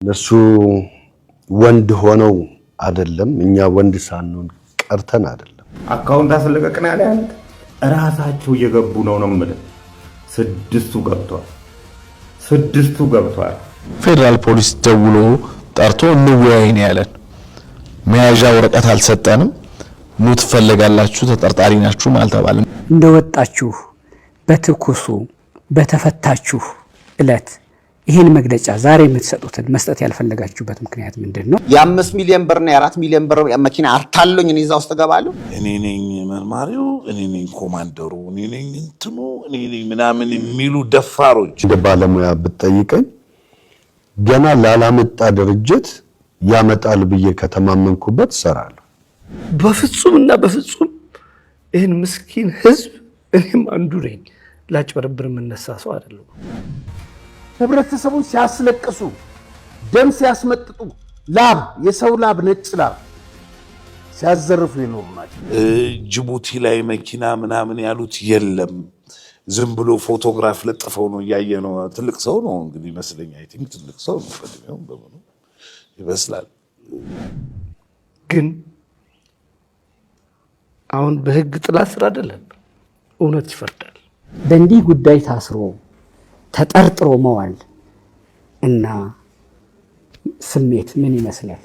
እነሱ ወንድ ሆነው አይደለም እኛ ወንድ ሳንሆን ቀርተን አይደለም። አካውንት አስለቀቅና ያለ አንተ ራሳቸው እየገቡ ነው የምልህ። ስድስቱ ገብቷል። ፌደራል ፖሊስ ደውሎ ጠርቶ እንወያይ ነው ያለን። መያዣ ወረቀት አልሰጠንም። ኑ ትፈልጋላችሁ ተጠርጣሪ ናችሁ አልተባለም። እንደወጣችሁ በትኩሱ በተፈታችሁ እለት ይሄን መግለጫ ዛሬ የምትሰጡትን መስጠት ያልፈለጋችሁበት ምክንያት ምንድነው? የ5 ሚሊዮን ብር እና የ4 ሚሊዮን ብር መኪና አርታለኝ እኔ እዛ ውስጥ ገባለሁ። እኔ ነኝ መርማሪው፣ እኔ ነኝ ኮማንደሩ፣ እኔ ነኝ እንትኑ፣ እኔ ነኝ ምናምን የሚሉ ደፋሮች። እንደ ባለሙያ ብትጠይቀኝ ገና ላላመጣ ድርጅት ያመጣል ብዬ ከተማመንኩበት እሰራለሁ። በፍጹምና በፍጹም ይህን ምስኪን ህዝብ እኔም አንዱ ነኝ ላጭበረብር የምነሳ ሰው አይደለም። ህብረተሰቡን ሲያስለቅሱ ደም ሲያስመጥጡ ላብ የሰው ላብ ነጭ ላብ ሲያዘርፉ የኖሩ ናቸው። ጅቡቲ ላይ መኪና ምናምን ያሉት የለም። ዝም ብሎ ፎቶግራፍ ለጥፈው ነው እያየ ነው። ትልቅ ሰው ነው እንግዲህ ይመስለኝ። አይ ቲንክ ትልቅ ሰው ነው በደምው በመኑ ይመስላል። ግን አሁን በህግ ጥላ ስር አይደለም፣ እውነት ይፈርዳል። በእንዲህ ጉዳይ ታስሮ ተጠርጥሮ መዋል እና ስሜት ምን ይመስላል?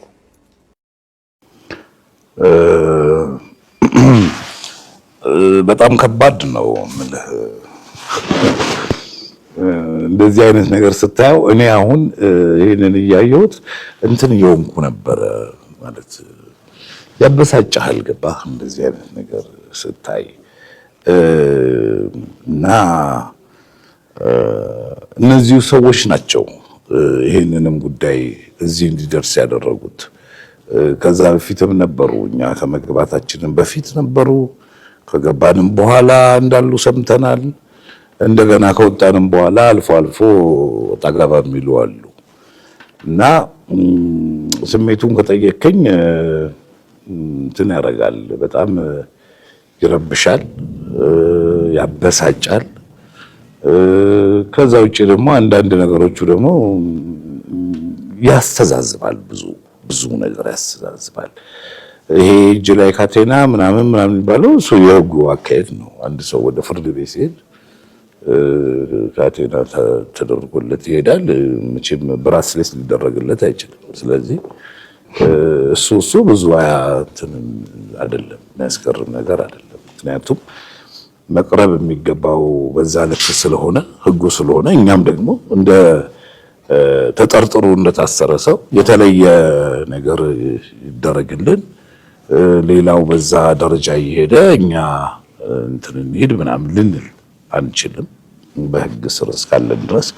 በጣም ከባድ ነው የምልህ። እንደዚህ አይነት ነገር ስታየው እኔ አሁን ይሄንን እያየሁት እንትን እየሆንኩ ነበረ ማለት ያበሳጫል። ገባህ? እንደዚህ አይነት ነገር ስታይ እና እነዚሁ ሰዎች ናቸው ይሄንንም ጉዳይ እዚህ እንዲደርስ ያደረጉት። ከዛ በፊትም ነበሩ፣ እኛ ከመግባታችንም በፊት ነበሩ። ከገባንም በኋላ እንዳሉ ሰምተናል። እንደገና ከወጣንም በኋላ አልፎ አልፎ ጠገባ የሚሉ አሉ። እና ስሜቱን ከጠየቀኝ እንትን ያደርጋል፣ በጣም ይረብሻል፣ ያበሳጫል። ከዛ ውጪ ደግሞ አንዳንድ ነገሮቹ ደግሞ ያስተዛዝባል፣ ብዙ ነገር ያስተዛዝባል። ይሄ እጅ ላይ ካቴና ምናምን የሚባለው እሱ የህጉ አካሄድ ነው። አንድ ሰው ወደ ፍርድ ቤት ሲሄድ ካቴና ተደርጎለት ይሄዳል። መቼም ብራስሌት ሊደረግለት አይችልም። ስለዚህ እሱ ብዙ አይደለም፣ የሚያስገርም ነገር አይደለም። ምክንያቱም መቅረብ የሚገባው በዛ ልክ ስለሆነ ህጉ ስለሆነ እኛም ደግሞ እንደ ተጠርጥሮ እንደታሰረ ሰው የተለየ ነገር ይደረግልን። ሌላው በዛ ደረጃ እየሄደ እኛ እንትን እንሂድ ምናምን ልንል አንችልም በህግ ስር እስካለን ድረስ።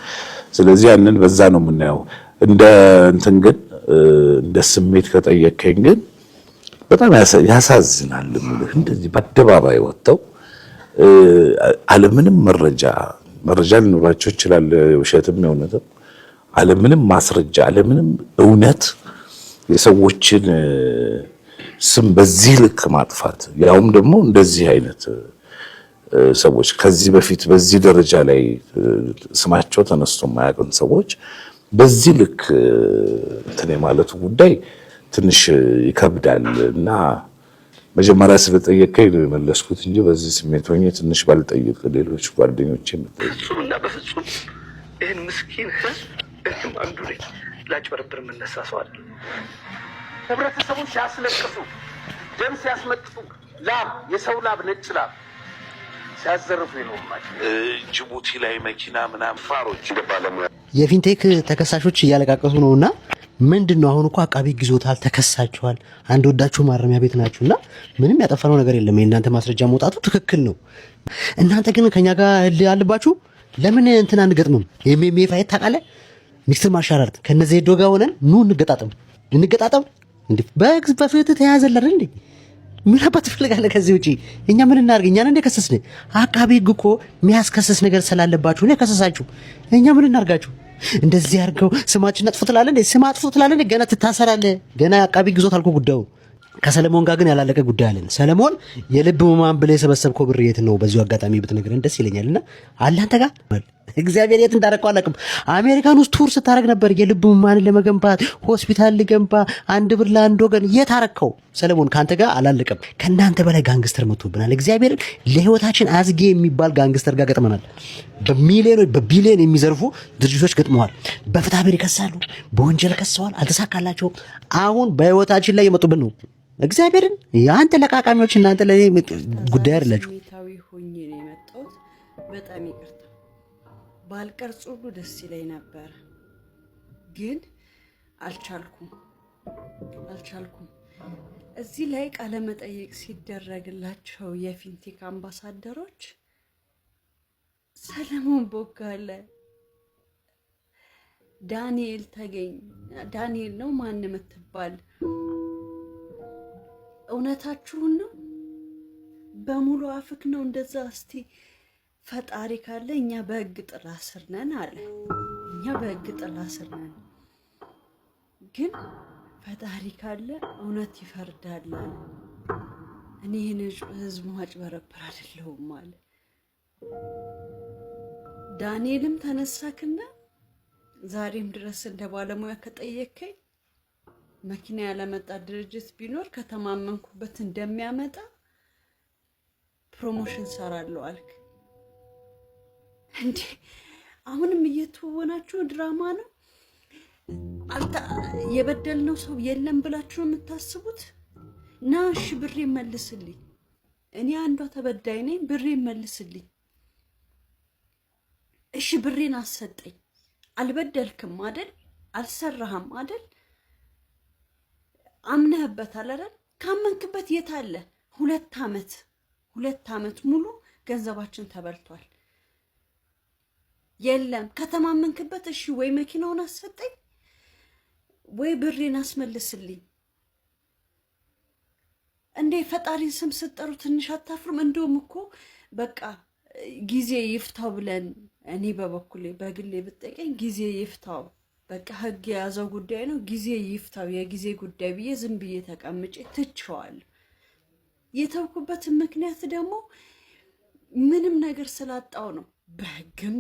ስለዚህ ያንን በዛ ነው የምናየው። እንደ እንትን ግን እንደ ስሜት ከጠየቀኝ ግን በጣም ያሳዝናል። እንደዚህ በአደባባይ ወጥተው አለምንም መረጃ ሊኖራቸው ይችላል፣ ውሸትም የእውነትም፣ አለምንም ማስረጃ አለምንም እውነት የሰዎችን ስም በዚህ ልክ ማጥፋት፣ ያውም ደግሞ እንደዚህ አይነት ሰዎች ከዚህ በፊት በዚህ ደረጃ ላይ ስማቸው ተነስቶ የማያውቅን ሰዎች በዚህ ልክ እንትን የማለቱ ጉዳይ ትንሽ ይከብዳል። እና መጀመሪያ ስለጠየቀኝ ነው የመለስኩት እንጂ በዚህ ስሜት ሆኜ ትንሽ ባልጠይቅ ሌሎች ጓደኞቼ በፍጹምና በፍጹም ይህን ምስኪን ህዝብ እኔም አንዱ ነኝ ላጭበረብር የምነሳ ሰው አይደለም። ህብረተሰቡን ሲያስለቅሱ ደም ሲያስመጥጡ ላብ የሰው ላብ ነጭ ላብ ሲያዘርፉ የኖሩ ናቸው። ጅቡቲ ላይ መኪና ምናምን ፋሮች ባለሙያ የፊንቴክ ተከሳሾች እያለቃቀሱ ነውና ምንድነው አሁን እኮ አቃቢ ይዞታል፣ ተከሳችኋል፣ አንድ ወዳችሁ ማረሚያ ቤት ናችሁና ምንም ያጠፋነው ነገር የለም። የእናንተ ማስረጃ መውጣቱ ትክክል ነው። እናንተ ግን ከኛ ጋር አልባችሁ ለምን እንትን አንገጥምም? ኤምኤምኤ ፋይት ታውቃለህ? ሚክስር ማርሻል አርት ከነዚህ ሄዶ ጋር ሆነን ኑ እንገጣጠም እንዴ በፍትህ ተያዘላል እንዴ? ምን አባት ትፈልጋለህ ከዚህ ውጪ? እኛ ምን እናርግ? እኛን እንደ ከሰስን አቃቢ ህግ እኮ የሚያስከስስ ነገር ስላለባችሁ ነው ከሰሳችሁ። እኛ ምን እናርጋችሁ? እንደዚህ አድርገው ስማችን አጥፉ ትላለህ እንዴ? ስም አጥፉ ትላለህ እንዴ? ገና ትታሰራለህ። ገና አቃቢ ግዞት አልኩ ጉዳዩ። ከሰለሞን ጋር ግን ያላለቀ ጉዳይ አለን። ሰለሞን የልብ ህሙማን ብለህ የሰበሰብከው ብር የት ነው? በዚሁ አጋጣሚ ብትነግረን ደስ ይለኛልና አለ አንተ ጋር እግዚአብሔር የት እንዳረከው አላውቅም። አሜሪካን ውስጥ ቱር ስታደርግ ነበር የልብ ህሙማንን ለመገንባት ሆስፒታል ልገንባ 1 ብር ለአንድ ወገን የት አረከው? ሰለሞን ካንተ ጋር አላለቅም። ከናንተ በላይ ጋንግስተር መጥቶብናል። እግዚአብሔርን ለህይወታችን አዝጌ የሚባል ጋንግስተር ጋር ገጥመናል። በሚሊዮኖች በቢሊዮን የሚዘርፉ ድርጅቶች ገጥመዋል። በፍትሐ ብሔር ይከሳሉ፣ በወንጀል ከሰዋል፣ አልተሳካላቸውም። አሁን በህይወታችን ላይ የመጡብን ነው። እግዚአብሔርን ያንተ ለቃቃሚዎች እናንተ ለኔ ጉዳይ አይደላችሁ። ስሜታዊ ሆኜ ነው የመጣሁት። በጣም ይቅርታ። ባልቀርጽ ሁሉ ደስ ይለኝ ነበር፣ ግን አልቻልኩም። እዚህ ላይ ቃለ መጠይቅ ሲደረግላቸው የፊንቴክ አምባሳደሮች ሰለሞን ቦጋለ፣ ዳንኤል ተገኝ፣ ዳንኤል ነው ማን የምትባል እውነታችሁን ነው? በሙሉ አፍክ ነው እንደዛ? እስቲ ፈጣሪ ካለ እኛ በህግ ጥላ ስር ነን አለ። እኛ በህግ ጥላ ስር ነን፣ ግን ፈጣሪ ካለ እውነት ይፈርዳል አለ። እኔ ይህን ህዝብ ማጭበረበር አይደለሁም አለ። ዳንኤልም ተነሳክና ዛሬም ድረስ እንደ ባለሙያ ከጠየከኝ መኪና ያለመጣ ድርጅት ቢኖር ከተማመንኩበት እንደሚያመጣ ፕሮሞሽን ሰራለሁ አልክ እንዴ? አሁንም እየተወናችሁ ድራማ ነው። የበደልነው ሰው የለም ብላችሁ የምታስቡት? ና እሺ ብሬ መልስልኝ። እኔ አንዷ ተበዳይ ነኝ። ብሬ መልስልኝ። እሺ ብሬን አሰጠኝ። አልበደልክም አይደል? አልሰራህም አይደል? አምነህበታል አይደል? ካመንክበት የት አለ? 2 ዓመት ሙሉ ገንዘባችን ተበልቷል። የለም ከተማመንክበት እሺ ወይ መኪናውን አሰጠኝ ወይ ብሬን አስመልስልኝ። እንዴ ፈጣሪን ስም ስትጠሩ ትንሽ አታፍሩም? እንደውም እኮ በቃ ጊዜ ይፍታው ብለን እኔ በበኩሌ በግሌ ብጠይቀኝ ጊዜ ይፍታው በቃ ህግ የያዘው ጉዳይ ነው፣ ጊዜ ይፍታው የጊዜ ጉዳይ ብዬ ዝም ብዬ ተቀምጬ ትቼዋለሁ። የተውኩበት ምክንያት ደግሞ ምንም ነገር ስላጣው ነው። በህግም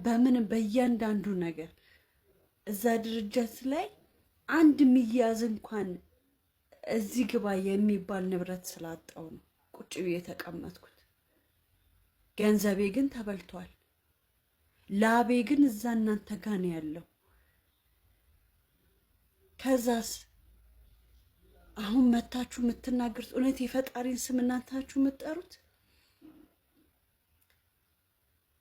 በምንም በእያንዳንዱ ነገር እዛ ድርጅት ላይ አንድ ሚያዝ እንኳን እዚህ ግባ የሚባል ንብረት ስላጣው ነው ቁጭ ብዬ የተቀመጥኩት። ገንዘቤ ግን ተበልቷል። ላቤ ግን እዛ እናንተ ጋር ነው ያለው። ከዛስ አሁን መታችሁ የምትናገሩት እውነት የፈጣሪን ስም እናንታችሁ የምትጠሩት?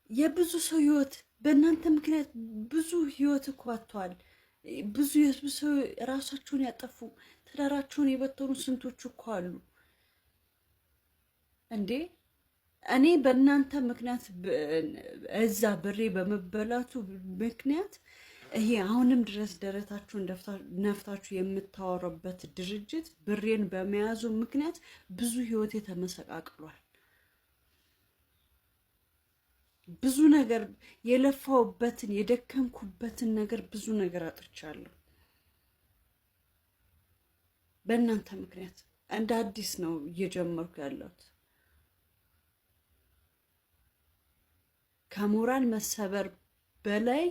የብዙ ሰው ህይወት በእናንተ ምክንያት ብዙ ህይወት እኮ አጥቷል። ብዙ ሰው ራሳቸውን ያጠፉ ትዳራቸውን የበተኑ ስንቶች እኮ አሉ እንዴ። እኔ በእናንተ ምክንያት እዛ ብሬ በመበላቱ ምክንያት ይሄ አሁንም ድረስ ደረታችሁን ነፍታችሁ የምታወሩበት ድርጅት ብሬን በመያዙ ምክንያት ብዙ ህይወት ተመሰቃቅሏል። ብዙ ነገር የለፋውበትን የደከምኩበትን ነገር ብዙ ነገር አጥቻለሁ በእናንተ ምክንያት። እንደ አዲስ ነው እየጀመርኩ ያለሁት። ከሞራል መሰበር በላይ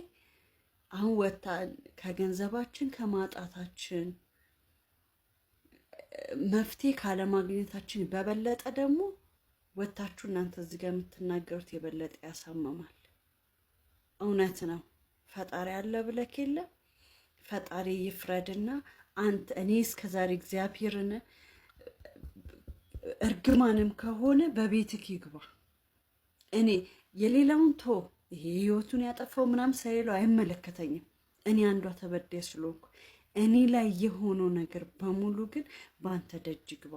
አሁን ወጣን ከገንዘባችን ከማጣታችን መፍትሄ ካለማግኘታችን በበለጠ ደግሞ ወጣችሁ እናንተ እዚህ ጋር የምትናገሩት የበለጠ ያሳመማል። እውነት ነው። ፈጣሪ አለ ብለክ የለ ፈጣሪ ይፍረድና አንተ እኔ እስከዛሬ እግዚአብሔርን እርግማንም ከሆነ በቤትክ ይግባ። እኔ የሌላውን ቶ ይሄ ህይወቱን ያጠፋው ምናም ሳይለው አይመለከተኝም። እኔ አንዷ ተበዳይ ስለሆንኩ እኔ ላይ የሆነው ነገር በሙሉ ግን ባንተ ደጅ ይግባ።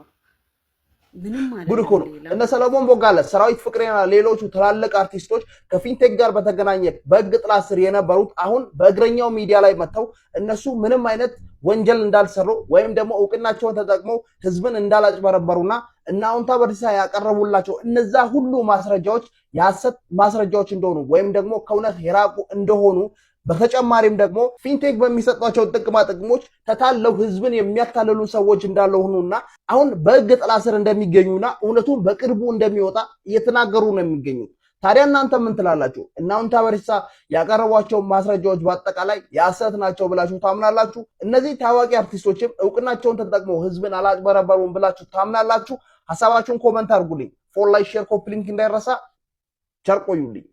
ምንም ማለት ጉድ እኮ ነው። እነ ሰለሞን ቦጋለ፣ ሰራዊት ፍቅሬና ሌሎቹ ትላልቅ አርቲስቶች ከፊንቴክ ጋር በተገናኘ በህግ ጥላ ስር የነበሩት አሁን በእግረኛው ሚዲያ ላይ መጥተው እነሱ ምንም አይነት ወንጀል እንዳልሰሩ ወይም ደግሞ እውቅናቸውን ተጠቅመው ህዝብን እንዳላጭበረበሩና እና አሁንታ በርሳ ያቀረቡላቸው እነዛ ሁሉ ማስረጃዎች የሐሰት ማስረጃዎች እንደሆኑ ወይም ደግሞ ከእውነት የራቁ እንደሆኑ በተጨማሪም ደግሞ ፊንቴክ በሚሰጧቸው ጥቅማ ጥቅሞች ተታለው ህዝብን የሚያታልሉ ሰዎች እንዳለውና አሁን በህግ ጥላ ስር እንደሚገኙና እውነቱን በቅርቡ እንደሚወጣ እየተናገሩ ነው የሚገኙት። ታዲያ እናንተ ምን ትላላችሁ? እናንተ በርሳ ያቀረቧቸው ማስረጃዎች በአጠቃላይ የሐሰት ናቸው ብላችሁ ታምናላችሁ? እነዚህ ታዋቂ አርቲስቶችም እውቅናቸውን ተጠቅመው ህዝብን አላጭበረበሩም ብላችሁ ታምናላችሁ? ሐሳባችሁን ኮሜንት አድርጉልኝ። ፎር ላይክ ሼር ኮፒ ሊንክ እንዳይረሳ። ቸር ቆዩልኝ።